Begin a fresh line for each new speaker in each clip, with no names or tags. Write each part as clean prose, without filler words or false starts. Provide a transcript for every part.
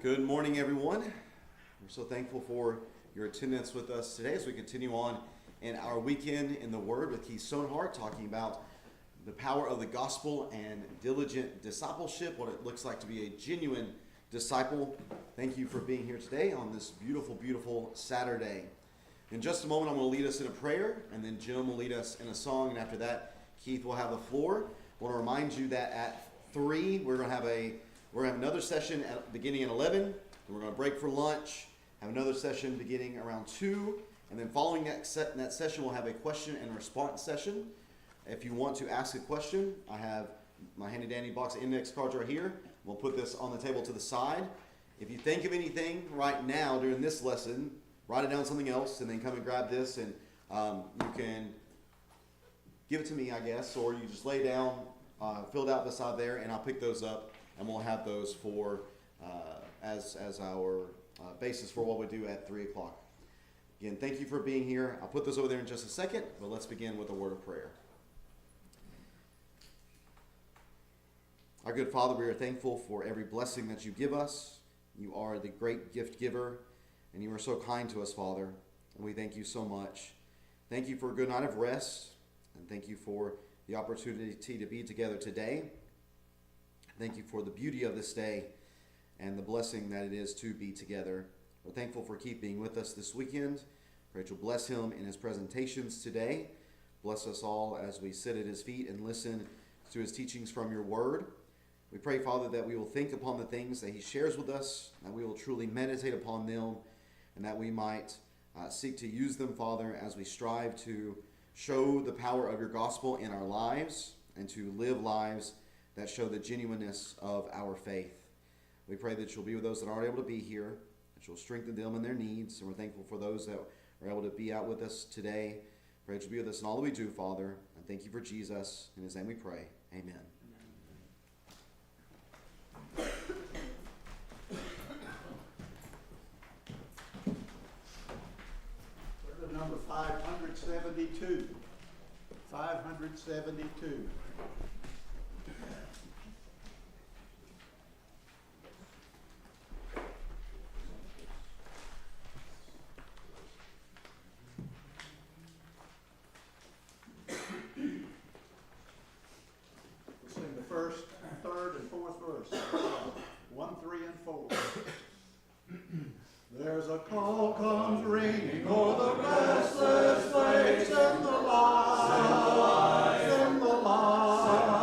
Good morning, everyone. We're so thankful for your attendance with us today as we continue on in our weekend in the Word with Keith Stonehart, talking about the power of the gospel and diligent discipleship, what it looks like to be a genuine disciple. Thank you for being here today on this beautiful, beautiful Saturday. In just a moment, I'm going to lead us in a prayer, and then Jim will lead us in a song, and after that, Keith will have the floor. I want to remind you that at 3, we're going to have another session beginning at 11, then we're going to break for lunch, have another session beginning around 2, and then following that session, we'll have a question and response session. If you want to ask a question, I have my handy-dandy box of index cards right here. We'll put this on the table to the side. If you think of anything right now during this lesson, write it down something else, and then come and grab this, and you can give it to me, I guess, or you just lay down, filled out beside there, and I'll pick those up, and we'll have those for as our basis for what we do at 3 o'clock. Again, thank you for being here. I'll put those over there in just a second, but let's begin with a word of prayer. Our good Father, we are thankful for every blessing that you give us. You are the great gift giver, and you are so kind to us, Father, and we thank you so much. Thank you for a good night of rest, and thank you for the opportunity to be together today. Thank you for the beauty of this day and the blessing that it is to be together. We're thankful for Keith being with us this weekend. Pray that you'll bless him in his presentations today. Bless us all as we sit at his feet and listen to his teachings from your word. We pray, Father, that we will think upon the things that he shares with us, that we will truly meditate upon them, and that we might seek to use them, Father, as we strive to show the power of your gospel in our lives and to live lives that show the genuineness of our faith. We pray that you'll be with those that aren't able to be here, that you'll strengthen them in their needs, and we're thankful for those that are able to be out with us today. Pray that you'll be with us in all that we do, Father, and thank you for Jesus. In his name we pray. Amen.
Number 572. 572. We'll sing the first, third, and fourth verse. 1, 3, and 4. There's a call comes ringing o'er the restless waves, send the light, send the light.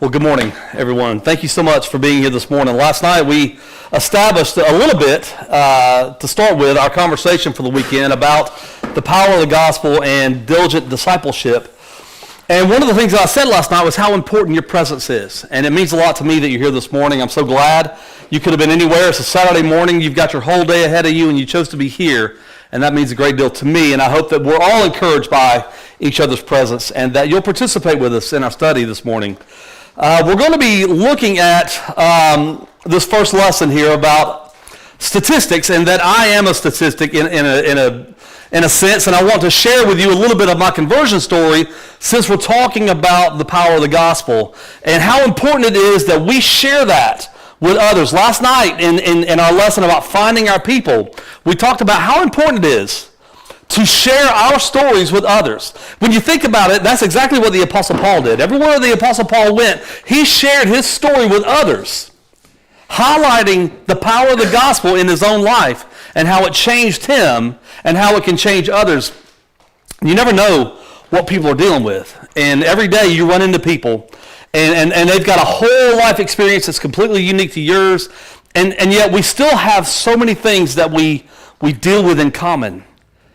Well, good morning, everyone. Thank you so much for being here this morning. Last night we established a little bit, to start with, our conversation for the weekend about the power of the gospel and diligent discipleship. And one of the things that I said last night was how important your presence is. And it means a lot to me that you're here this morning. I'm so glad. You could have been anywhere. It's a Saturday morning. You've got your whole day ahead of you, and you chose to be here. And that means a great deal to me. And I hope that we're all encouraged by each other's presence and that you'll participate with us in our study this morning. We're going to be looking at this first lesson here about statistics, and that I am a statistic in a sense, and I want to share with you a little bit of my conversion story since we're talking about the power of the gospel and how important it is that we share that with others. Last night in our lesson about finding our people, we talked about how important it is to share our stories with others. When you think about it, that's exactly what the Apostle Paul did. Everywhere the Apostle Paul went, he shared his story with others, highlighting the power of the gospel in his own life and how it changed him and how it can change others. You never know what people are dealing with. And every day you run into people, and they've got a whole life experience that's completely unique to yours, and yet we still have so many things that we deal with in common.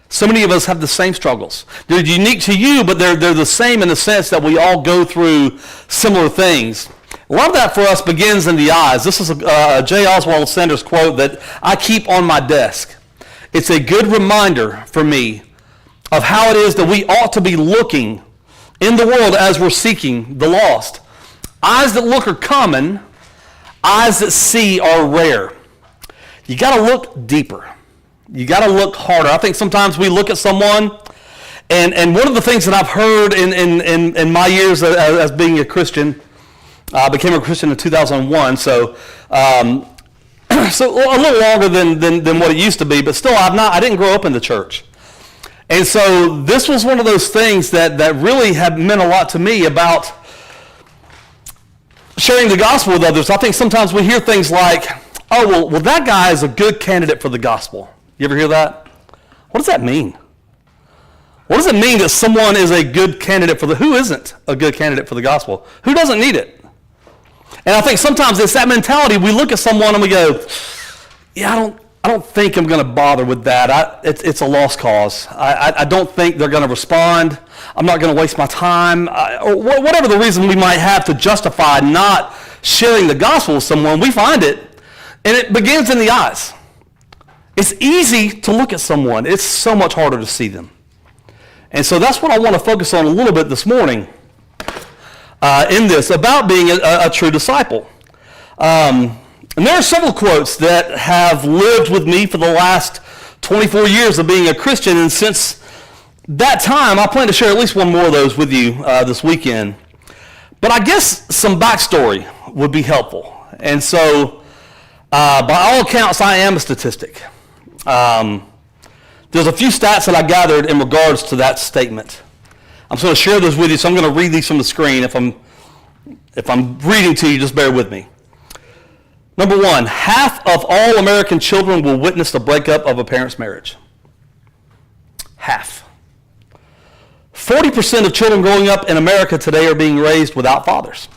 So many of us have the same struggles. They're unique to you, but they're the same in the sense that we all go through similar things. A lot of that for us begins in the eyes. This is a J. Oswald Sanders quote that I keep on my desk. It's a good reminder for me of how it is that we ought to be looking in the world as we're seeking the lost. Eyes that look are common. Eyes that see are rare. You got to look deeper. You got to look harder. I think sometimes we look at someone, and one of the things that I've heard in my years as being a Christian, I became a Christian in 2001, so so a little longer than what it used to be, but still I didn't grow up in the church. And so this was one of those things that really have meant a lot to me about sharing the gospel with others. I think sometimes we hear things like, oh, well that guy is a good candidate for the gospel. You ever hear that? What does that mean? What does it mean that someone is a good candidate for who isn't a good candidate for the gospel? Who doesn't need it? And I think sometimes it's that mentality. We look at someone and we go, yeah, I don't think I'm going to bother with that. It's a lost cause. I don't think they're going to respond. I'm not going to waste my time. Or whatever the reason we might have to justify not sharing the gospel with someone, we find it, and it begins in the eyes. It's easy to look at someone. It's so much harder to see them. And so that's what I want to focus on a little bit this morning in this, about being a true disciple. And there are several quotes that have lived with me for the last 24 years of being a Christian, and since that time, I plan to share at least one more of those with you this weekend. But I guess some backstory would be helpful. And so, by all accounts, I am a statistic. There's a few stats that I gathered in regards to that statement. I'm just going to share those with you, so I'm going to read these from the screen. If I'm reading to you, just bear with me. Number one, half of all American children will witness the breakup of a parent's marriage. Half. 40% of children growing up in America today are being raised without fathers.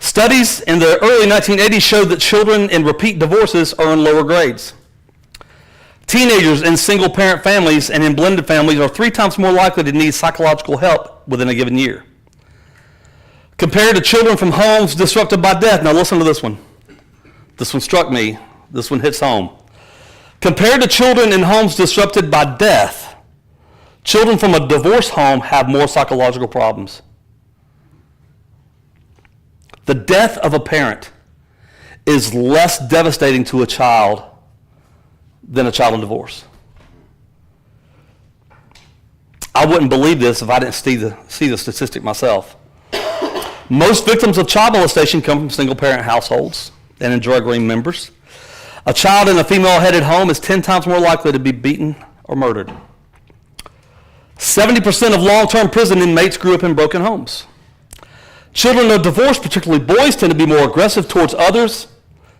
Studies in the early 1980s showed that children in repeat divorces earn lower grades. Teenagers in single-parent families and in blended families are 3 times more likely to need psychological help within a given year. Compared to children from homes disrupted by death. Now listen to this one. This one struck me. This one hits home. Compared to children in homes disrupted by death, children from a divorce home have more psychological problems. The death of a parent is less devastating to a child than a child in divorce. I wouldn't believe this if I didn't see the statistic myself. Most victims of child molestation come from single-parent households and in drug ring members. A child in a female-headed home is 10 times more likely to be beaten or murdered. 70% of long-term prison inmates grew up in broken homes. Children of divorce, particularly boys, tend to be more aggressive towards others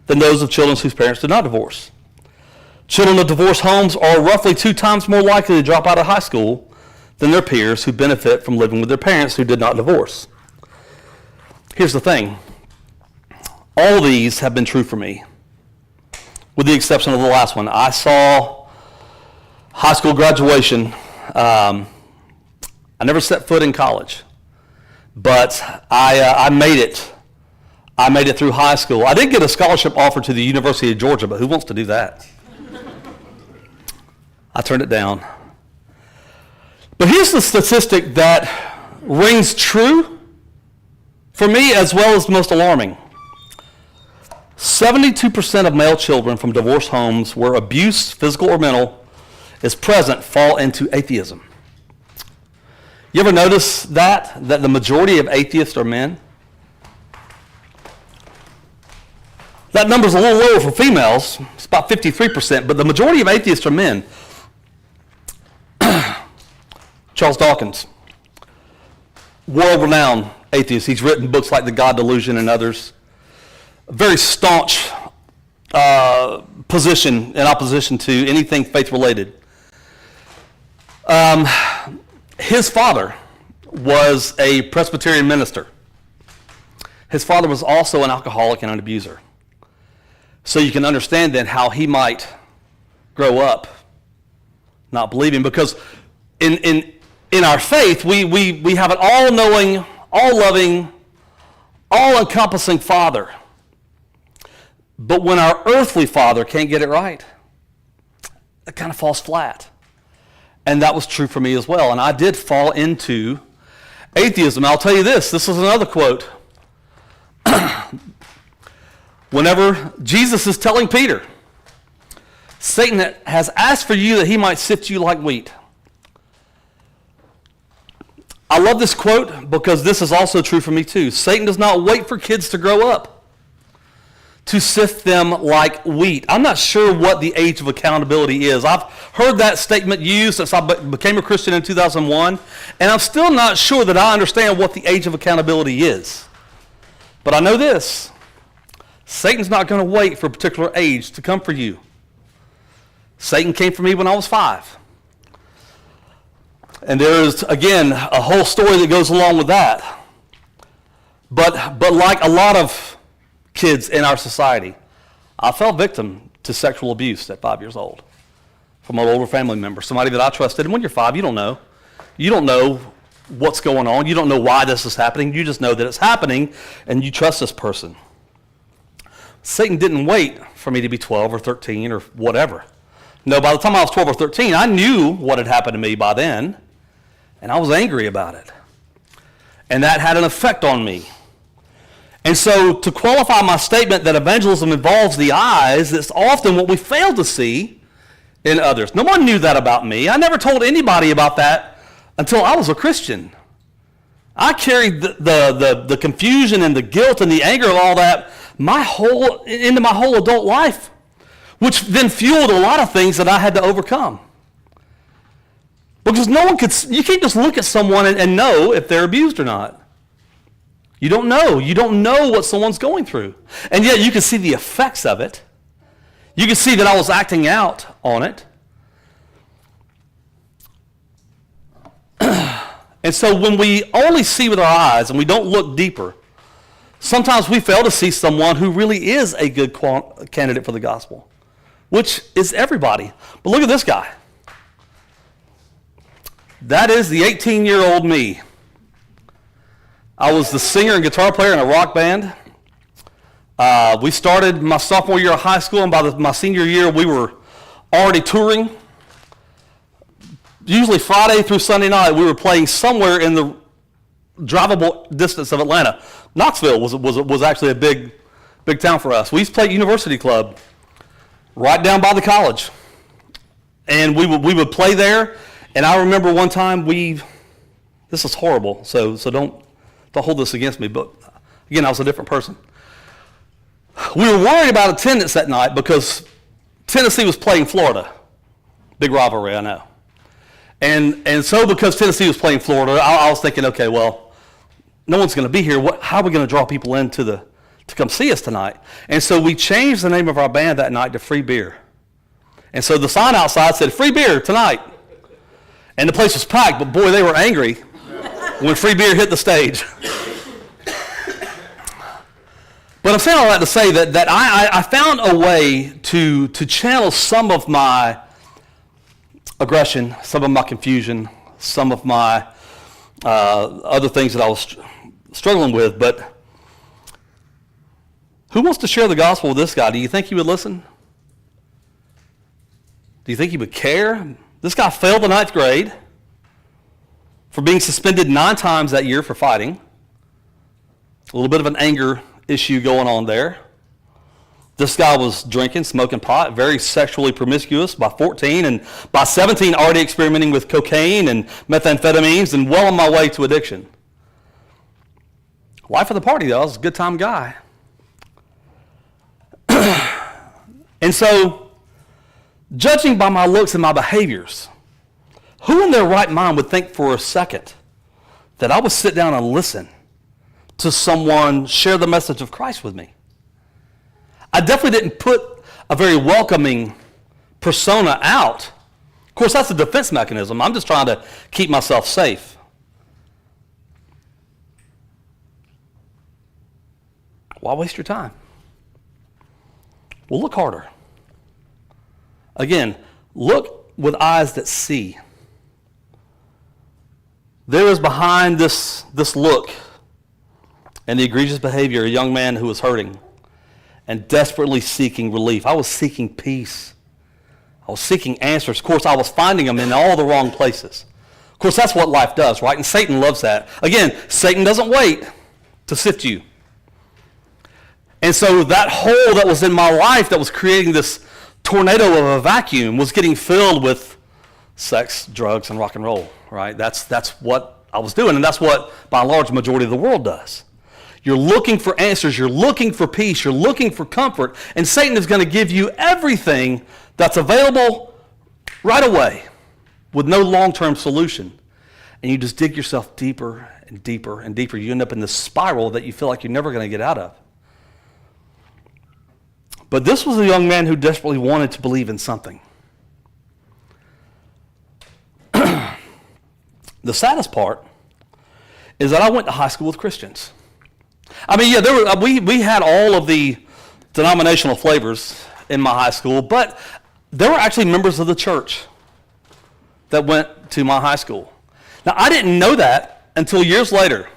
than those of children whose parents did not divorce. Children of divorced homes are roughly 2 times more likely to drop out of high school than their peers who benefit from living with their parents who did not divorce. Here's the thing. All these have been true for me, with the exception of the last one. I saw high school graduation. I never set foot in college, but I made it. I made it through high school. I did get a scholarship offer to the University of Georgia, but who wants to do that? I turned it down. But here's the statistic that rings true for me as well as most alarming. 72% of male children from divorced homes where abuse, physical or mental, is present fall into atheism. You ever notice that the majority of atheists are men? That number's a little lower for females. It's about 53%, but the majority of atheists are men. Charles Dawkins, world-renowned atheist. He's written books like The God Delusion and others. A very staunch position in opposition to anything faith-related. His father was a Presbyterian minister. His father was also an alcoholic and an abuser. So you can understand then how he might grow up not believing, because in our faith, we have an all-knowing, all-loving, all-encompassing Father. But when our earthly father can't get it right, it kind of falls flat. And that was true for me as well. And I did fall into atheism. I'll tell you this is another quote. Whenever Jesus is telling Peter, Satan has asked for you that he might sift you like wheat. I love this quote because this is also true for me too. Satan does not wait for kids to grow up to sift them like wheat. I'm not sure what the age of accountability is. I've heard that statement used since I became a Christian in 2001, and I'm still not sure that I understand what the age of accountability is. But I know this. Satan's not going to wait for a particular age to come for you. Satan came for me when I was 5. And there's, again, a whole story that goes along with that. But like a lot of kids in our society, I fell victim to sexual abuse at 5 years old from an older family member, somebody that I trusted. And when you're 5, you don't know. You don't know what's going on. You don't know why this is happening. You just know that it's happening, and you trust this person. Satan didn't wait for me to be 12 or 13 or whatever. No, by the time I was 12 or 13, I knew what had happened to me by then, and I was angry about it. And that had an effect on me. And so to qualify my statement that evangelism involves the eyes, it's often what we fail to see in others. No one knew that about me. I never told anybody about that until I was a Christian. I carried the confusion and the guilt and the anger of all that into my whole adult life, which then fueled a lot of things that I had to overcome. Because you can't just look at someone and know if they're abused or not. You don't know. You don't know what someone's going through. And yet you can see the effects of it. You can see that I was acting out on it. And so when we only see with our eyes and we don't look deeper, sometimes we fail to see someone who really is a good candidate for the gospel, which is everybody. But look at this guy. That is the 18-year-old me. I was the singer and guitar player in a rock band. We started my sophomore year of high school, and by my senior year, we were already touring. Usually Friday through Sunday night, we were playing somewhere in the drivable distance of Atlanta. Knoxville was actually a big town for us. We used to play at University Club right down by the college. And we would play there. And I remember one time this is horrible, so don't hold this against me, but again, I was a different person. We were worried about attendance that night because Tennessee was playing Florida. Big rivalry, I know. And so because Tennessee was playing Florida, I was thinking, okay, well, no one's going to be here. How are we going to draw people in to come see us tonight? And so we changed the name of our band that night to Free Beer. And so the sign outside said, "Free beer tonight." And the place was packed, but boy, they were angry when Free Beer hit the stage. But I'm saying all that to say that I found a way to channel some of my aggression, some of my confusion, some of my other things that I was struggling with. But who wants to share the gospel with this guy? Do you think he would listen? Do you think he would care? This guy failed the 9th grade for being suspended 9 times that year for fighting. A little bit of an anger issue going on there. This guy was drinking, smoking pot, very sexually promiscuous by 14, and by 17 already experimenting with cocaine and methamphetamines and well on my way to addiction. Life of the party, though. I was a good time guy. And so, judging by my looks and my behaviors, who in their right mind would think for a second that I would sit down and listen to someone share the message of Christ with me? I definitely didn't put a very welcoming persona out. Of course, that's a defense mechanism. I'm just trying to keep myself safe. Why waste your time? Well, look harder. Again, look with eyes that see. There is behind this look and the egregious behavior a young man who was hurting and desperately seeking relief. I was seeking peace. I was seeking answers. Of course, I was finding them in all the wrong places. Of course, that's what life does, right? And Satan loves that. Again, Satan doesn't wait to sift you. And so that hole that was in my life that was creating this tornado of a vacuum was getting filled with sex, drugs, and rock and roll, right? That's what I was doing, and that's what, by and large, majority of the world does. You're looking for answers, you're looking for peace, you're looking for comfort, and Satan is going to give you everything that's available right away with no long-term solution. And you just dig yourself deeper and deeper and deeper. You end up in this spiral that you feel like you're never going to get out of. But this was a young man who desperately wanted to believe in something. The saddest part is that I went to high school with Christians. I mean, yeah, we had all of the denominational flavors in my high school, but there were actually members of the church that went to my high school. Now, I didn't know that until years later.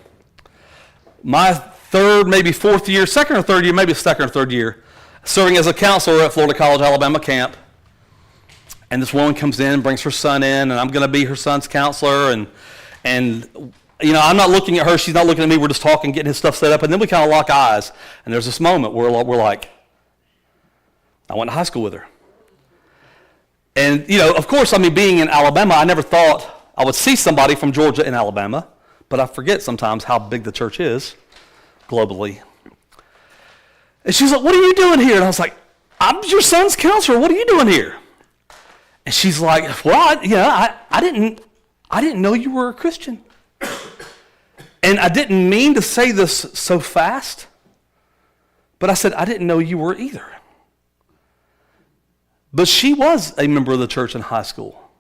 My third, maybe fourth year, second or third year, maybe second or third year, serving as a counselor at Florida College, Alabama camp. And this woman comes in, brings her son in, and I'm going to be her son's counselor. And you know, I'm not looking at her, she's not looking at me, we're just talking, getting his stuff set up, and then we kind of lock eyes. And there's this moment where we're like, I went to high school with her. And, you know, of course, I mean, being in Alabama, I never thought I would see somebody from Georgia in Alabama, but I forget sometimes how big the church is globally. And she's like, what are you doing here? And I was like, I'm your son's counselor. What are you doing here? And she's like, well, I didn't know you were a Christian. And I didn't mean to say this so fast, but I said, I didn't know you were either. But she was a member of the church in high school.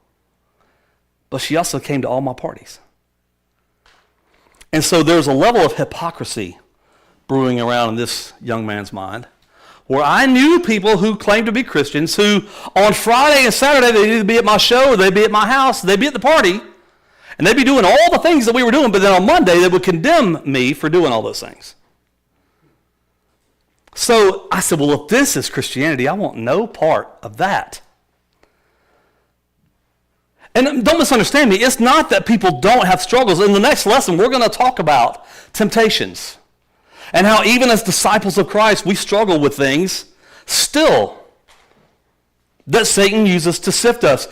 But she also came to all my parties. And so there's a level of hypocrisy brewing around in this young man's mind, where I knew people who claimed to be Christians who on Friday and Saturday they'd either be at my show or they'd be at my house, they'd be at the party, and they'd be doing all the things that we were doing, but then on Monday they would condemn me for doing all those things. So I said, well, if this is Christianity, I want no part of that. And don't misunderstand me, it's not that people don't have struggles. In the next lesson, we're going to talk about temptations and how even as disciples of Christ, we struggle with things still that Satan uses to sift us.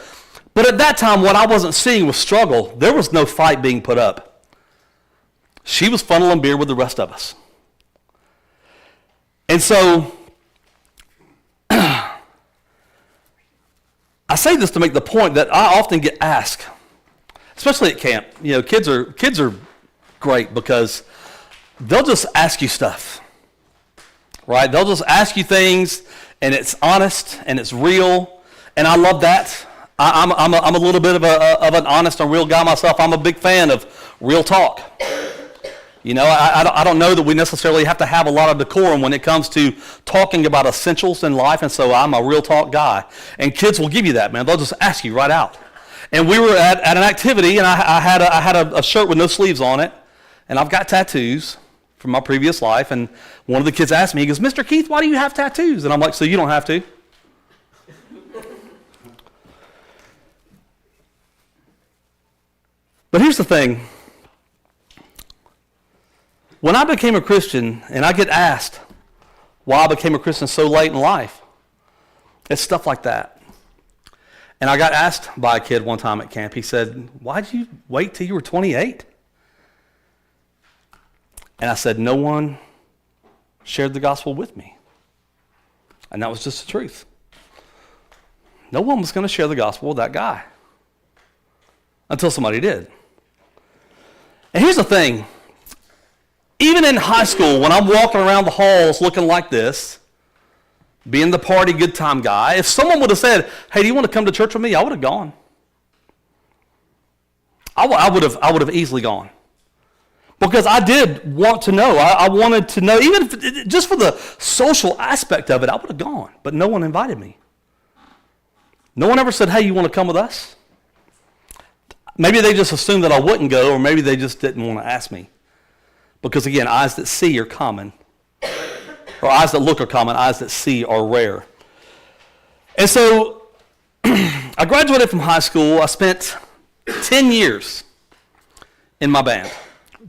But at that time, what I wasn't seeing was struggle. There was no fight being put up. She was funneling beer with the rest of us. And so, I say this to make the point that I often get asked, especially at camp. You know, kids are great because they'll just ask you stuff, right? They'll just ask you things, and it's honest and it's real, and I love that. I'm a little bit of an honest and real guy myself. I'm a big fan of real talk. You know, I don't know that we necessarily have to have a lot of decorum when it comes to talking about essentials in life, and so I'm a real talk guy. And kids will give you that, man. They'll just ask you right out. And we were at an activity, and I had a shirt with no sleeves on it, and I've got tattoos from my previous life, and one of the kids asked me, he goes, "Mr. Keith, why do you have tattoos?" And I'm like, "So you don't have to." But here's the thing. When I became a Christian, and I get asked why I became a Christian so late in life, it's stuff like that. And I got asked by a kid one time at camp, he said, "Why'd you wait till you were 28? And I said, "No one shared the gospel with me." And that was just the truth. No one was going to share the gospel with that guy until somebody did. And here's the thing. Even in high school, when I'm walking around the halls looking like this, being the party good time guy, if someone would have said, "Hey, do you want to come to church with me?" I would have gone. I would have easily gone. Because I did want to know. I wanted to know, even if, just for the social aspect of it, I would have gone. But no one invited me. No one ever said, "Hey, you want to come with us?" Maybe they just assumed that I wouldn't go, or maybe they just didn't want to ask me. Because again, eyes that see are common. Or eyes that look are common, eyes that see are rare. And so, I graduated from high school. I spent 10 years in my band.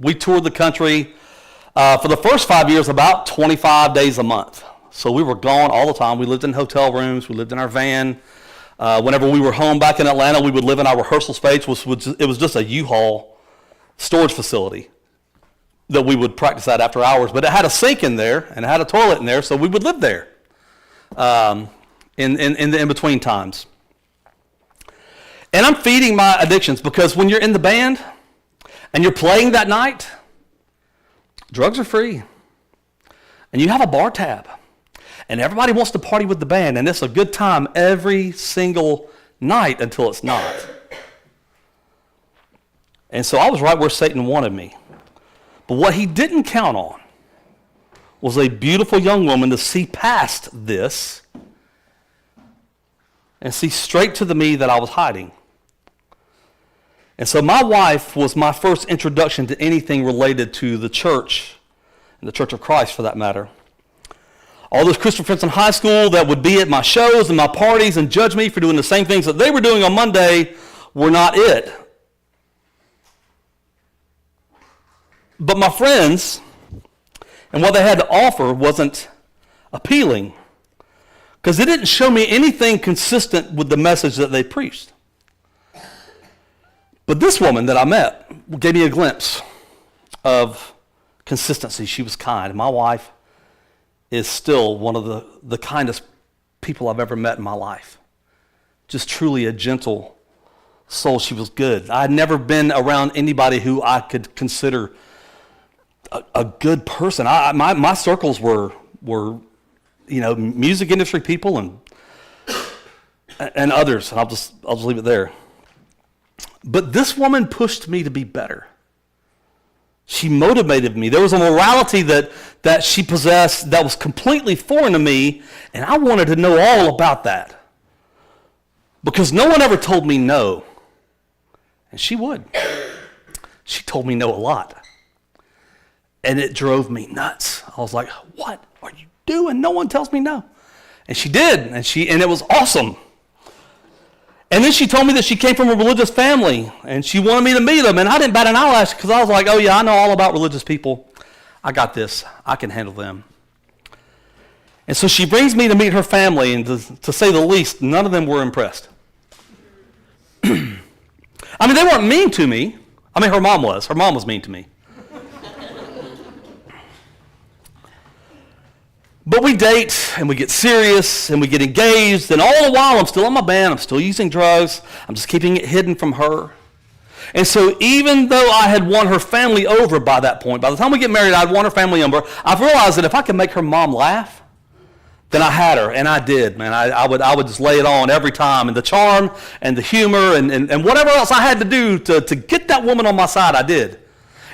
We toured the country for the first 5 years about 25 days a month. So we were gone all the time. We lived in hotel rooms. We lived in our van. Whenever we were home back in Atlanta, we would live in our rehearsal space. It was just a U-Haul storage facility that we would practice at after hours. But it had a sink in there, and it had a toilet in there, so we would live there in the in-between times. And I'm feeding my addictions, because when you're in the band and you're playing that night, drugs are free. And you have a bar tab. And everybody wants to party with the band, and it's a good time every single night until it's not. And so I was right where Satan wanted me. But what he didn't count on was a beautiful young woman to see past this and see straight to the me that I was hiding. And so my wife was my first introduction to anything related to the church, and the Church of Christ for that matter. All those Christian friends in high school that would be at my shows and my parties and judge me for doing the same things that they were doing on Monday were not it. But my friends and what they had to offer wasn't appealing, because it didn't show me anything consistent with the message that they preached. But this woman that I met gave me a glimpse of consistency. She was kind. My wife is still one of the kindest people I've ever met in my life. Just truly a gentle soul. She was good. I had never been around anybody who I could consider a good person. My circles were music industry people and others. And I'll just leave it there. But this woman pushed me to be better. She motivated me. There was a morality that she possessed that was completely foreign to me, and I wanted to know all about that. Because no one ever told me no. And she would. She told me no a lot. And it drove me nuts. I was like, "What are you doing? No one tells me no." And she did, and it was awesome. And then she told me that she came from a religious family, and she wanted me to meet them, and I didn't bat an eyelash, because I was like, "Oh yeah, I know all about religious people. I got this. I can handle them." And so she brings me to meet her family, and to say the least, none of them were impressed. I mean, they weren't mean to me. I mean, her mom was. Her mom was mean to me. But we date, and we get serious, and we get engaged, and all the while I'm still in my band, I'm still using drugs, I'm just keeping it hidden from her. And so even though I had won her family over by that point, by the time we get married, I'd won her family over, I've realized that if I could make her mom laugh, then I had her, and I did, man. I would just lay it on every time, and the charm, and the humor, and whatever else I had to do to get that woman on my side, I did.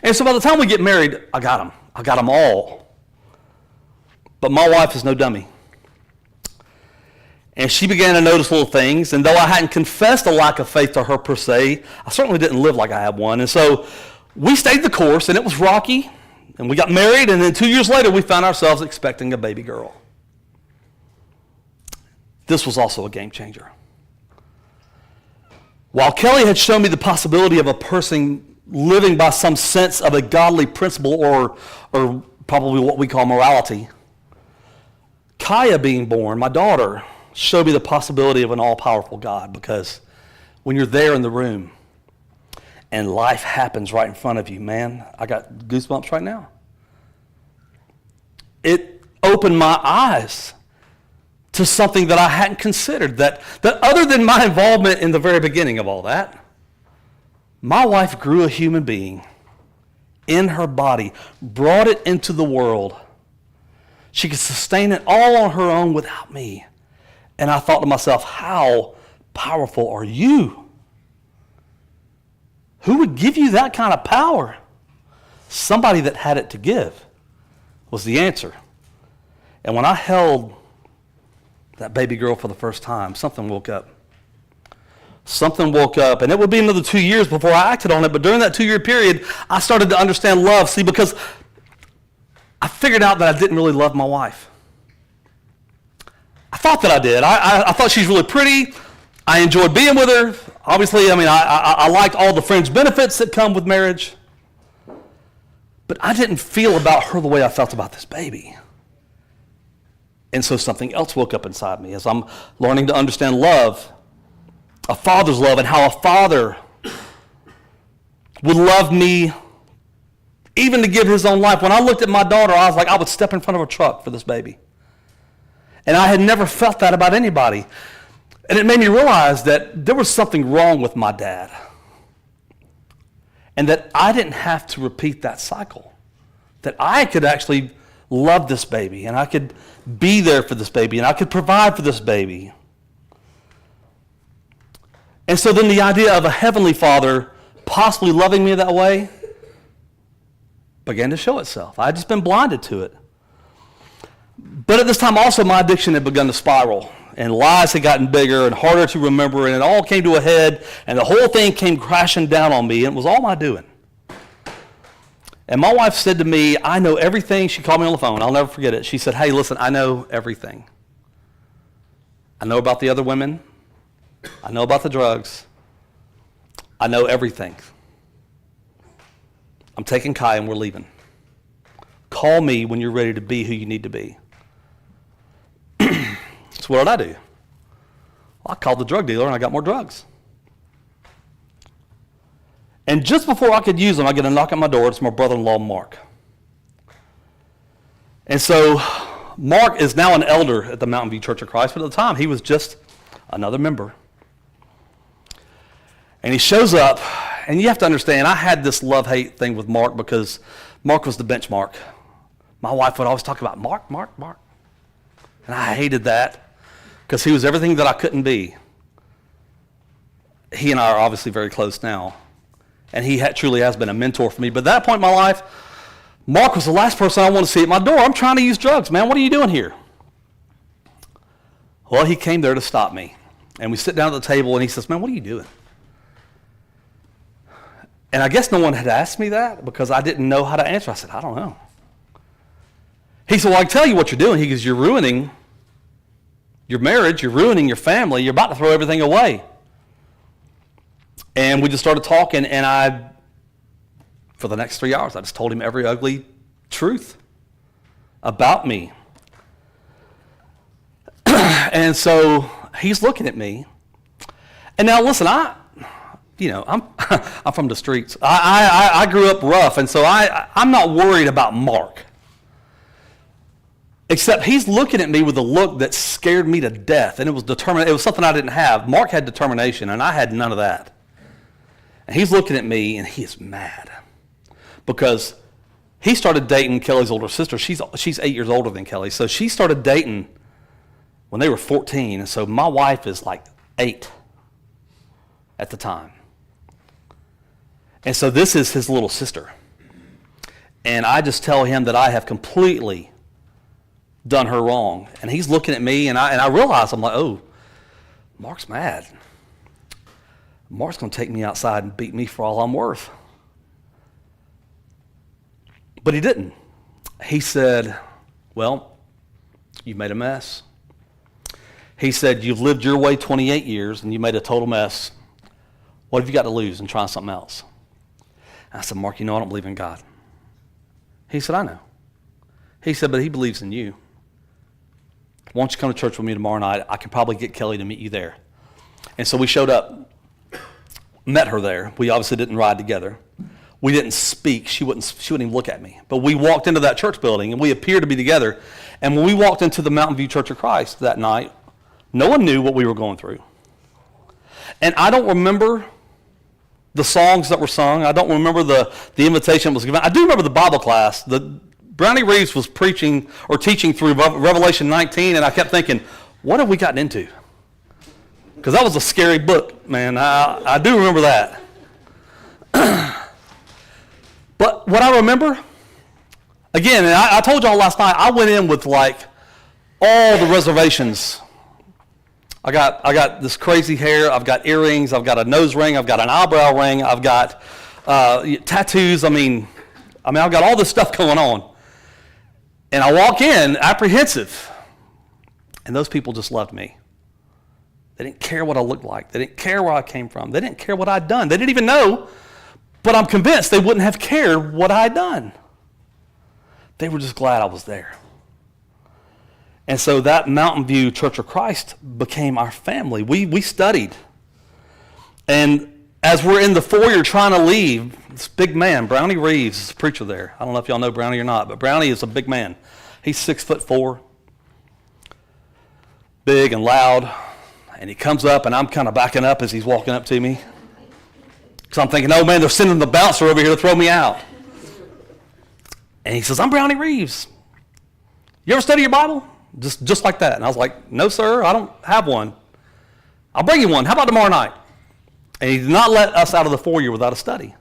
And so by the time we get married, I got them. I got them all. But my wife is no dummy. And she began to notice little things. And though I hadn't confessed a lack of faith to her per se, I certainly didn't live like I had one. And so we stayed the course, and it was rocky. And we got married, and then 2 years later, we found ourselves expecting a baby girl. This was also a game changer. While Kelly had shown me the possibility of a person living by some sense of a godly principle or probably what we call morality, Kaya being born, my daughter, showed me the possibility of an all-powerful God, because when you're there in the room and life happens right in front of you, man, I got goosebumps right now. It opened my eyes to something that I hadn't considered, that other than my involvement in the very beginning of all that, my wife grew a human being in her body, brought it into the world. She could sustain it all on her own without me. And I thought to myself, how powerful are you? Who would give you that kind of power? Somebody that had it to give was the answer. And when I held that baby girl for the first time, something woke up. Something woke up, and it would be another 2 years before I acted on it, but during that 2-year period, I started to understand love. See, because I figured out that I didn't really love my wife. I thought that I did. I thought she's really pretty. I enjoyed being with her. Obviously, I liked all the fringe benefits that come with marriage. But I didn't feel about her the way I felt about this baby. And so something else woke up inside me as I'm learning to understand love, a father's love, and how a father would love me even to give his own life. When I looked at my daughter, I was like, I would step in front of a truck for this baby. And I had never felt that about anybody. And it made me realize that there was something wrong with my dad. And that I didn't have to repeat that cycle. That I could actually love this baby, and I could be there for this baby, and I could provide for this baby. And so then the idea of a heavenly Father possibly loving me that way began to show itself. I had just been blinded to it. But at this time also my addiction had begun to spiral, and lies had gotten bigger and harder to remember, and it all came to a head, and the whole thing came crashing down on me, and it was all my doing. And my wife said to me, I know everything. She called me on the phone. I'll never forget it. She said, hey, listen, I know everything. I know about the other women. I know about the drugs. I know everything. I'm taking Kai and we're leaving. Call me when you're ready to be who you need to be. So what did I do? Well, I called the drug dealer and I got more drugs. And just before I could use them, I get a knock at my door. It's my brother-in-law, Mark. And so Mark is now an elder at the Mountain View Church of Christ, but at the time he was just another member. And he shows up, and you have to understand, I had this love-hate thing with Mark because Mark was the benchmark. My wife would always talk about Mark. And I hated that because he was everything that I couldn't be. He and I are obviously very close now. And he truly has been a mentor for me. But at that point in my life, Mark was the last person I wanted to see at my door. I'm trying to use drugs, man. What are you doing here? Well, he came there to stop me. And we sit down at the table, and he says, man, what are you doing? And I guess no one had asked me that because I didn't know how to answer. I said, I don't know. He said, well, I can tell you what you're doing. He goes, you're ruining your marriage. You're ruining your family. You're about to throw everything away. And we just started talking, and for the next 3 hours, I just told him every ugly truth about me. And so he's looking at me. And now, listen, I'm from the streets. I grew up rough, and so I'm not worried about Mark. Except he's looking at me with a look that scared me to death, and it was determined. It was something I didn't have. Mark had determination, and I had none of that. And he's looking at me, and he is mad because he started dating Kelly's older sister. She's 8 years older than Kelly, so she started dating when they were 14, and so my wife is like 8 at the time. And so this is his little sister. And I just tell him that I have completely done her wrong. And he's looking at me, and I realize, I'm like, oh, Mark's mad. Mark's going to take me outside and beat me for all I'm worth. But he didn't. He said, well, you've made a mess. He said, you've lived your way 28 years, and you made a total mess. What have you got to lose in trying something else? I said, Mark, I don't believe in God. He said, I know. He said, but he believes in you. Why don't you come to church with me tomorrow night? I can probably get Kelly to meet you there. And so we showed up, met her there. We obviously didn't ride together. We didn't speak. She wouldn't even look at me. But we walked into that church building, and we appeared to be together. And when we walked into the Mountain View Church of Christ that night, no one knew what we were going through. And I don't remember the songs that were sung. I don't remember the invitation that was given. I do remember the Bible class. Brownie Reeves was preaching or teaching through Revelation 19, and I kept thinking, what have we gotten into? Because that was a scary book, man. I do remember that. But what I remember, again, and I told y'all last night, I went in with like all the reservations. I got this crazy hair. I've got earrings. I've got a nose ring. I've got an eyebrow ring. I've got tattoos. I mean, I've got all this stuff going on. And I walk in apprehensive. And those people just loved me. They didn't care what I looked like. They didn't care where I came from. They didn't care what I'd done. They didn't even know, but I'm convinced they wouldn't have cared what I'd done. They were just glad I was there. And so that Mountain View Church of Christ became our family. We studied. And as we're in the foyer trying to leave, this big man, Brownie Reeves, is a preacher there. I don't know if y'all know Brownie or not, but Brownie is a big man. He's 6'4", big and loud. And he comes up, and I'm kind of backing up as he's walking up to me. Because I'm thinking, oh, man, they're sending the bouncer over here to throw me out. And he says, I'm Brownie Reeves. You ever study your Bible? Just like that. And I was like, no, sir, I don't have one. I'll bring you one. How about tomorrow night? And he did not let us out of the foyer without a study.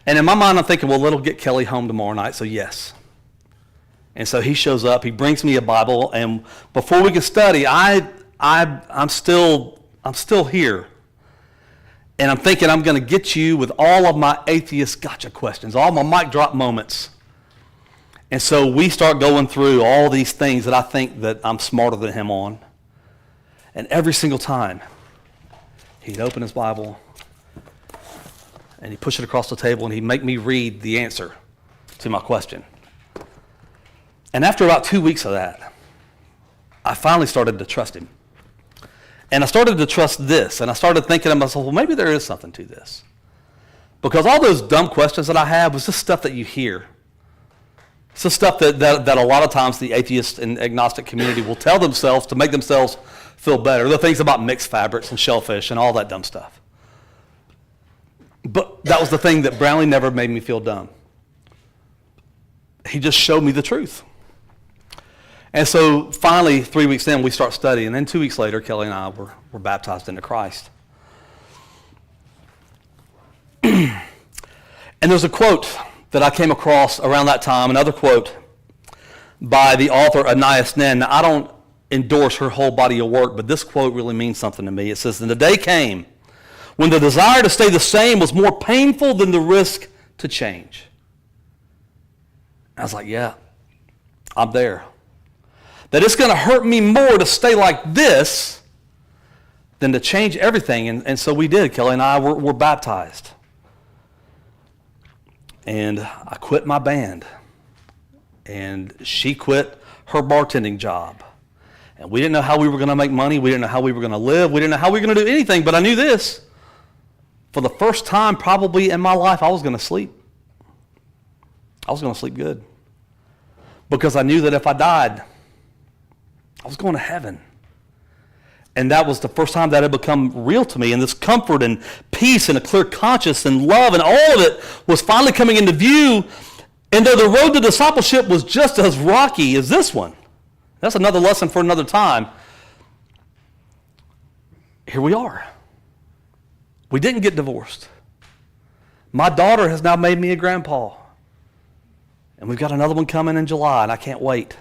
And in my mind, I'm thinking, well, it'll get Kelly home tomorrow night, so yes. And so he shows up. He brings me a Bible. And before we can study, I'm still here. And I'm thinking I'm going to get you with all of my atheist gotcha questions, all my mic drop moments. And so we start going through all these things that I think that I'm smarter than him on. And every single time, he'd open his Bible, and he'd push it across the table, and he'd make me read the answer to my question. And after about 2 weeks of that, I finally started to trust him. And I started to trust this, and I started thinking to myself, well, maybe there is something to this. Because all those dumb questions that I had was just stuff that you hear. It's the stuff that a lot of times the atheist and agnostic community will tell themselves to make themselves feel better. The things about mixed fabrics and shellfish and all that dumb stuff. But that was the thing that Brownlee never made me feel dumb. He just showed me the truth. And so finally, 3 weeks in, we start studying. And then 2 weeks later, Kelly and I were baptized into Christ. And there's a quote that I came across around that time, another quote by the author Anais Nin. Now, I don't endorse her whole body of work, but this quote really means something to me. It says, and the day came when the desire to stay the same was more painful than the risk to change. I was like, yeah, I'm there. That it's going to hurt me more to stay like this than to change everything. And so we did. Kelly and I were baptized. And I quit my band. And she quit her bartending job. And we didn't know how we were going to make money. We didn't know how we were going to live. We didn't know how we were going to do anything. But I knew this. For the first time probably in my life, I was going to sleep. I was going to sleep good. Because I knew that if I died, I was going to heaven. And that was the first time that had become real to me. And this comfort and peace and a clear conscience and love and all of it was finally coming into view. And though the road to discipleship was just as rocky as this one, that's another lesson for another time. Here we are. We didn't get divorced. My daughter has now made me a grandpa. And we've got another one coming in July, and I can't wait.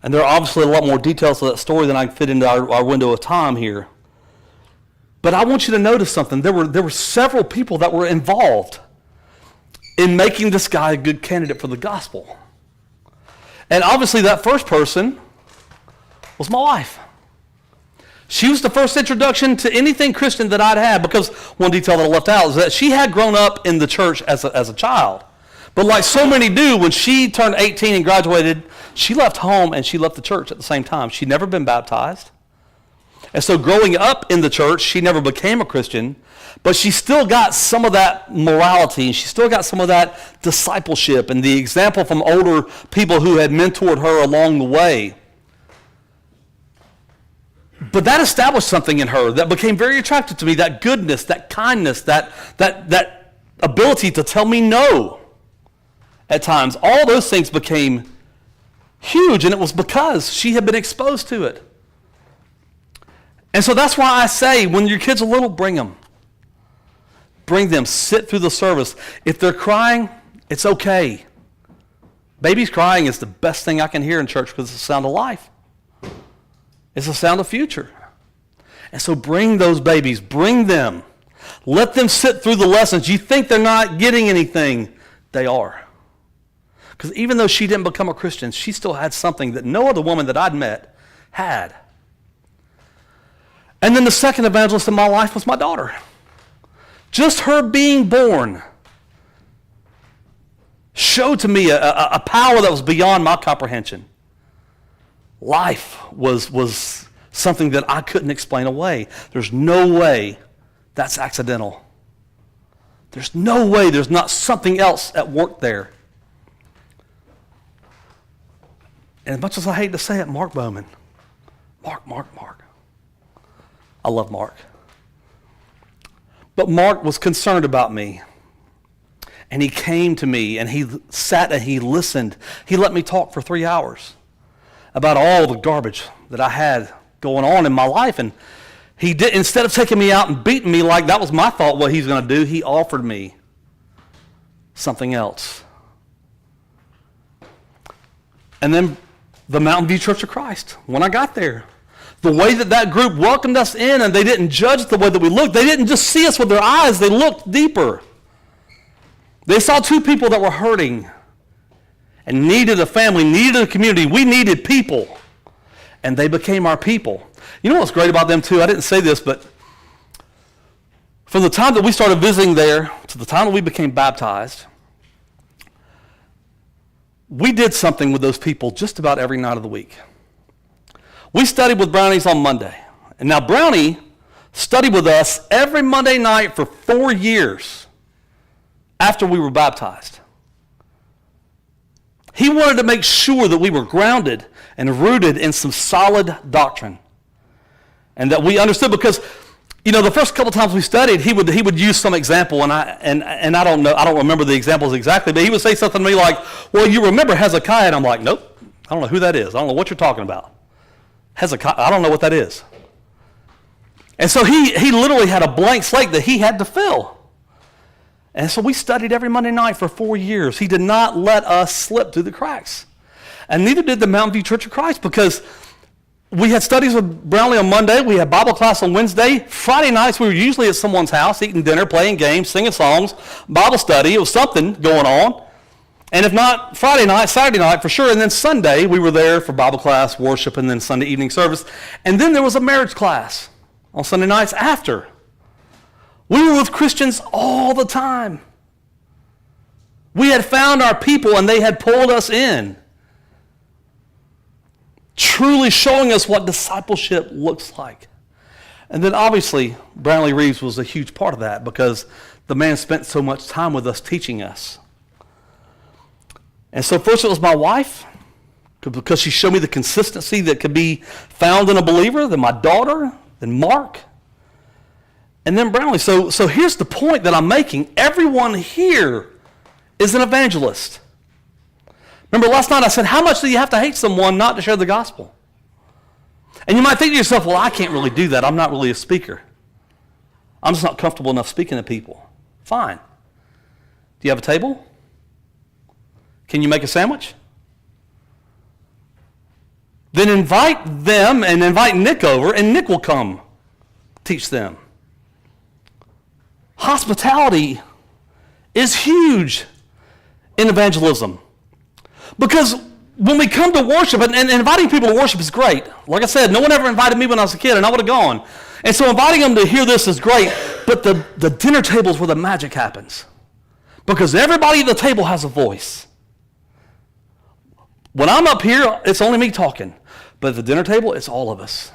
And there are obviously a lot more details to that story than I can fit into our window of time here. But I want you to notice something. There were several people that were involved in making this guy a good candidate for the gospel. And obviously that first person was my wife. She was the first introduction to anything Christian that I'd had, because one detail that I left out is that she had grown up in the church as a child. But like so many do, when she turned 18 and graduated, she left home and she left the church at the same time. She'd never been baptized. And so growing up in the church, she never became a Christian, but she still got some of that morality, and she still got some of that discipleship and the example from older people who had mentored her along the way. But that established something in her that became very attractive to me, that goodness, that kindness, that ability to tell me no at times. All those things became huge, and it was because she had been exposed to it. And so that's why I say, when your kids are little, bring them. Bring them. Sit through the service. If they're crying, it's okay. Babies crying is the best thing I can hear in church, because it's the sound of life. It's the sound of future. And so bring those babies. Bring them. Let them sit through the lessons. You think they're not getting anything. They are. Because even though she didn't become a Christian, she still had something that no other woman that I'd met had. And then the second evangelist in my life was my daughter. Just her being born showed to me a power that was beyond my comprehension. Life was something that I couldn't explain away. There's no way that's accidental. There's no way there's not something else at work there. And as much as I hate to say it, Mark Bowman. Mark. I love Mark. But Mark was concerned about me. And he came to me, and he sat and he listened. He let me talk for 3 hours about all the garbage that I had going on in my life. And he did, instead of taking me out and beating me like that was my thought what he's going to do, he offered me something else. And then the Mountain View Church of Christ, when I got there, the way that group welcomed us in, and they didn't judge the way that we looked. They didn't just see us with their eyes. They looked deeper. They saw two people that were hurting and needed a family, needed a community. We needed people, and they became our people. You know what's great about them too? I didn't say this, but from the time that we started visiting there to the time that we became baptized, we did something with those people just about every night of the week. We studied with Brownies on Monday. And now Brownie studied with us every Monday night for 4 years after we were baptized. He wanted to make sure that we were grounded and rooted in some solid doctrine. And that we understood, because, you know, the first couple times we studied, he would use some example, and I don't know, I don't remember the examples exactly, but he would say something to me like, well, you remember Hezekiah? And I'm like, nope, I don't know who that is. I don't know what you're talking about. Hezekiah, I don't know what that is. And so he literally had a blank slate that he had to fill. And so we studied every Monday night for 4 years. He did not let us slip through the cracks. And neither did the Mountain View Church of Christ, because we had studies with Brownlee on Monday. We had Bible class on Wednesday. Friday nights, we were usually at someone's house, eating dinner, playing games, singing songs, Bible study. It was something going on. And if not Friday night, Saturday night for sure. And then Sunday, we were there for Bible class, worship, and then Sunday evening service. And then there was a marriage class on Sunday nights after. We were with Christians all the time. We had found our people, and they had pulled us in, truly showing us what discipleship looks like. And then obviously, Brownlee Reeves was a huge part of that, because the man spent so much time with us teaching us. And so first it was my wife, because she showed me the consistency that could be found in a believer, then my daughter, then Mark, and then Brownlee. So here's the point that I'm making. Everyone here is an evangelist. Remember last night I said, how much do you have to hate someone not to share the gospel? And you might think to yourself, well, I can't really do that. I'm not really a speaker. I'm just not comfortable enough speaking to people. Fine. Do you have a table? Can you make a sandwich? Then invite them and invite Nick over, and Nick will come teach them. Hospitality is huge in evangelism. Because when we come to worship, and inviting people to worship is great. Like I said, no one ever invited me when I was a kid, and I would have gone. And so inviting them to hear this is great, but the dinner table is where the magic happens. Because everybody at the table has a voice. When I'm up here, it's only me talking. But at the dinner table, it's all of us.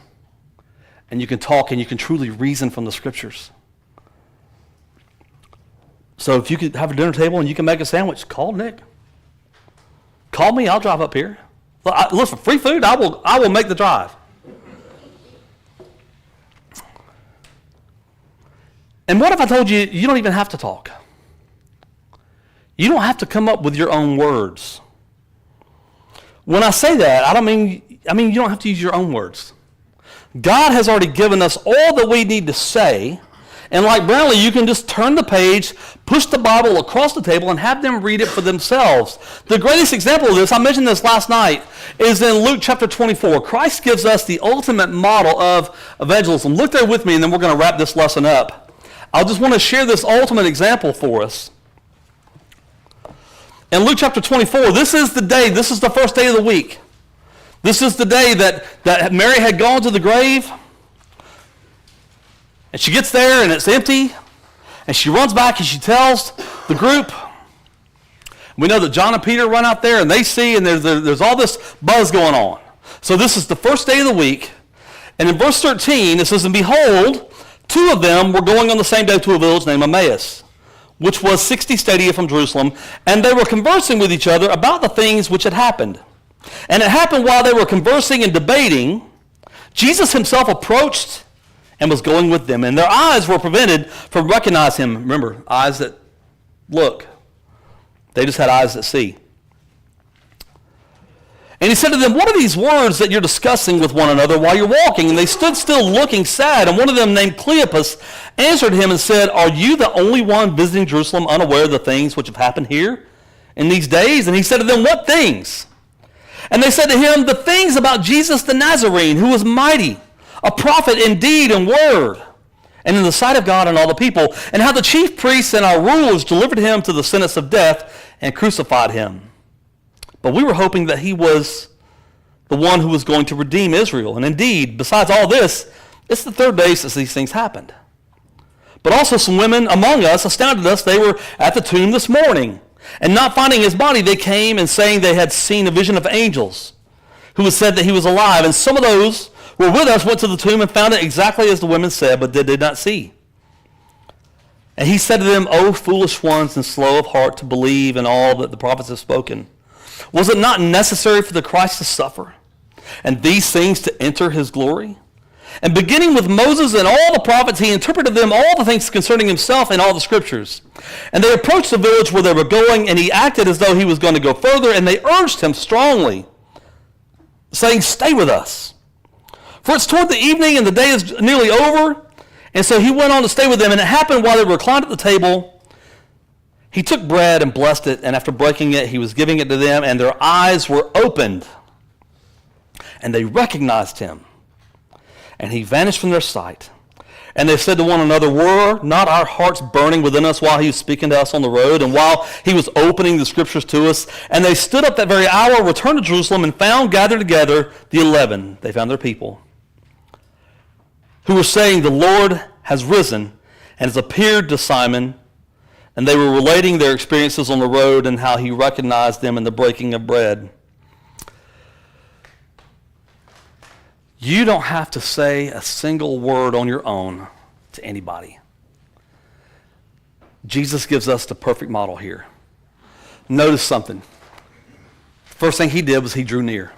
And you can talk and you can truly reason from the scriptures. So if you could have a dinner table and you can make a sandwich, call Nick. Call me, I'll drive up here. Listen, free food, I will make the drive. And what if I told you, you don't even have to talk? You don't have to come up with your own words. When I say that, I mean you don't have to use your own words. God has already given us all that we need to say, and like Brownlee, you can just turn the page, push the Bible across the table, and have them read it for themselves. The greatest example of this, I mentioned this last night, is in Luke chapter 24. Christ gives us the ultimate model of evangelism. Look there with me, and then we're going to wrap this lesson up. I just want to share this ultimate example for us. In Luke chapter 24, this is the first day of the week. This is the day that Mary had gone to the grave. And she gets there and it's empty. And she runs back and she tells the group. We know that John and Peter run out there and they see, and there's all this buzz going on. So this is the first day of the week. And in verse 13, it says, "And behold, two of them were going on the same day to a village named Emmaus, which was 60 stadia from Jerusalem, and they were conversing with each other about the things which had happened. And it happened while they were conversing and debating, Jesus himself approached and was going with them, and their eyes were prevented from recognizing him." Remember, eyes that look. They just had eyes that see. "And he said to them, 'What are these words that you're discussing with one another while you're walking?' And they stood still looking sad. And one of them, named Cleopas, answered him and said, 'Are you the only one visiting Jerusalem, unaware of the things which have happened here in these days?' And he said to them, 'What things?' And they said to him, 'The things about Jesus the Nazarene, who was mighty, a prophet in deed and word, and in the sight of God and all the people, and how the chief priests and our rulers delivered him to the sentence of death and crucified him. But we were hoping that he was the one who was going to redeem Israel. And indeed, besides all this, it's the third day since these things happened. But also some women among us astounded us. They were at the tomb this morning. And not finding his body, they came and saying they had seen a vision of angels, who had said that he was alive. And some of those who were with us went to the tomb and found it exactly as the women said, but they did not see. And he said to them, 'O foolish ones and slow of heart to believe in all that the prophets have spoken. Was it not necessary for the Christ to suffer, and these things to enter his glory?' And beginning with Moses and all the prophets, he interpreted them all the things concerning himself in all the scriptures. And they approached the village where they were going, and he acted as though he was going to go further, and they urged him strongly, saying, 'Stay with us, for it's toward the evening, and the day is nearly over.' And so he went on to stay with them. And it happened while they were reclined at the table, he took bread and blessed it, and after breaking it, he was giving it to them, and their eyes were opened, and they recognized him, and he vanished from their sight. And they said to one another, 'Were not our hearts burning within us while he was speaking to us on the road, and while he was opening the scriptures to us?' And they stood up that very hour, returned to Jerusalem, and found gathered together the 11. They found their people, who were saying, 'The Lord has risen and has appeared to Simon.' And they were relating their experiences on the road and how he recognized them in the breaking of bread." You don't have to say a single word on your own to anybody. Jesus gives us the perfect model here. Notice something. First thing he did was he drew near.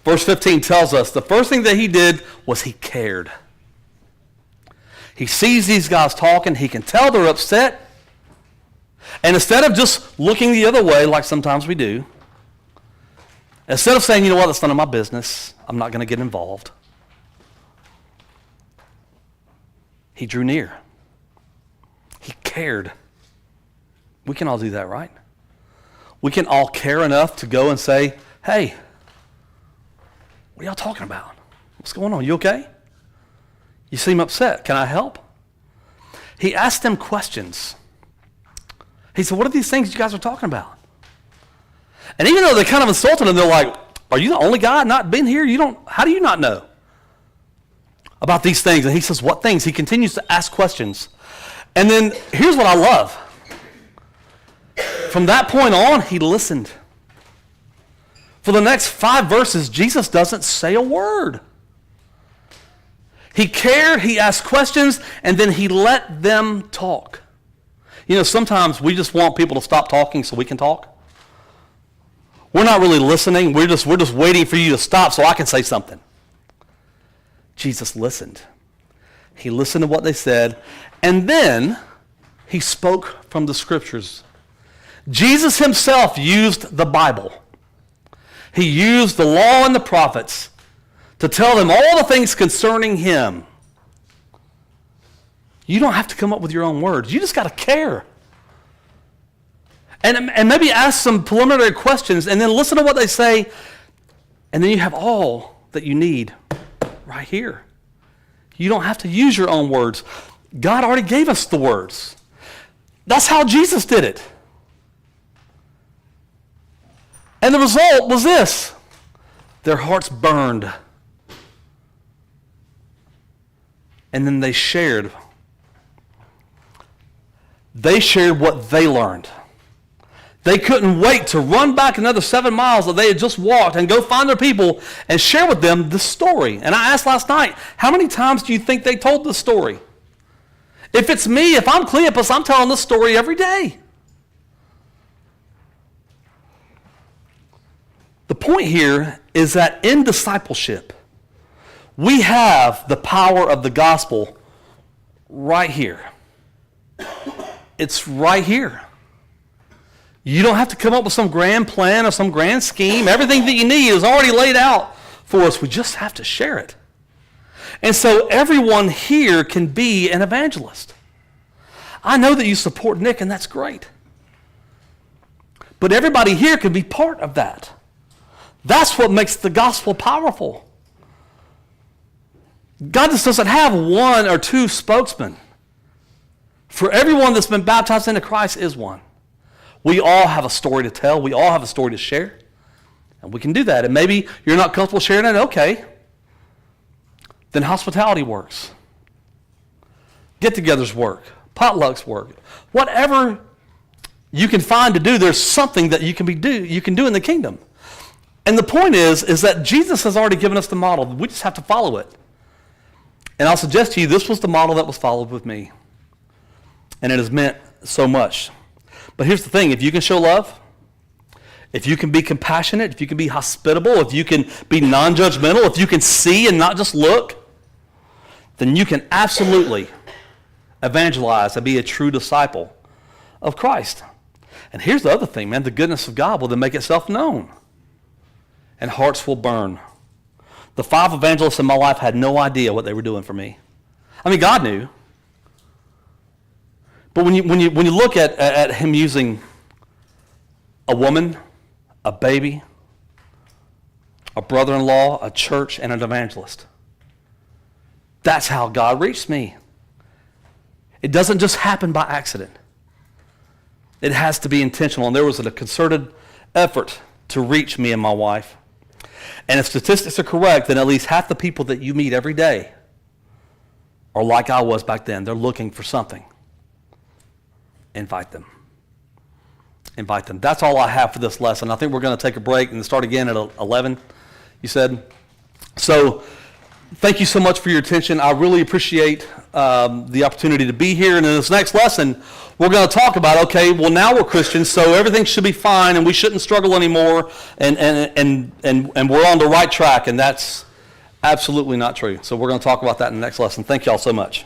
Verse 15 tells us the first thing that he did was he cared. He sees these guys talking. He can tell they're upset. And instead of just looking the other way like sometimes we do, instead of saying, "You know what, that's none of my business, I'm not going to get involved," he drew near. He cared. We can all do that, right? We can all care enough to go and say, hey, what are y'all talking about? What's going on? You okay? You seem upset. Can I help? He asked them questions. He said, what are these things you guys are talking about? And even though they kind of insulted him, they're like, are you the only guy not been here? How do you not know about these things? And he says, what things? He continues to ask questions. And then here's what I love. From that point on, he listened. For the next 5 verses, Jesus doesn't say a word. He cared, he asked questions, and then he let them talk. You know, sometimes we just want people to stop talking so we can talk. We're not really listening. We're just waiting for you to stop so I can say something. Jesus listened. He listened to what they said, and then he spoke from the scriptures. Jesus himself used the Bible. He used the law and the prophets to tell them all the things concerning him. You don't have to come up with your own words. You just got to care. And maybe ask some preliminary questions and then listen to what they say, and then you have all that you need right here. You don't have to use your own words. God already gave us the words. That's how Jesus did it. And the result was this. Their hearts burned. And then they shared. They shared what they learned. They couldn't wait to run back another 7 miles that they had just walked and go find their people and share with them the story. And I asked last night, how many times do you think they told this story? If it's me, if I'm Cleopas, I'm telling this story every day. The point here is that in discipleship, we have the power of the gospel right here. It's right here. You don't have to come up with some grand plan or some grand scheme. Everything that you need is already laid out for us. We just have to share it. And so everyone here can be an evangelist. I know that you support Nick, and that's great. But everybody here can be part of that. That's what makes the gospel powerful. God just doesn't have 1 or 2 spokesmen. For everyone that's been baptized into Christ is one. We all have a story to tell. We all have a story to share. And we can do that. And maybe you're not comfortable sharing it. Okay. Then hospitality works. Get-togethers work. Potlucks work. Whatever you can find to do, there's something that you can do in the kingdom. And the point is that Jesus has already given us the model. We just have to follow it. And I'll suggest to you, this was the model that was followed with me. And it has meant so much. But here's the thing, if you can show love, if you can be compassionate, if you can be hospitable, if you can be non-judgmental, if you can see and not just look, then you can absolutely evangelize and be a true disciple of Christ. And here's the other thing, man, the goodness of God will then make itself known. And hearts will burn. The 5 evangelists in my life had no idea what they were doing for me. I mean, God knew. But when you look at him using a woman, a baby, a brother-in-law, a church, and an evangelist, that's how God reached me. It doesn't just happen by accident. It has to be intentional. And there was a concerted effort to reach me and my wife. And if statistics are correct, then at least half the people that you meet every day are like I was back then. They're looking for something. Invite them. Invite them. That's all I have for this lesson. I think we're going to take a break and start again at 11, you said. So thank you so much for your attention. I really appreciate the opportunity to be here. And in this next lesson, we're going to talk about, okay, well, now we're Christians, so everything should be fine and we shouldn't struggle anymore, and we're on the right track, and that's absolutely not true. So we're going to talk about that in the next lesson. Thank you all so much.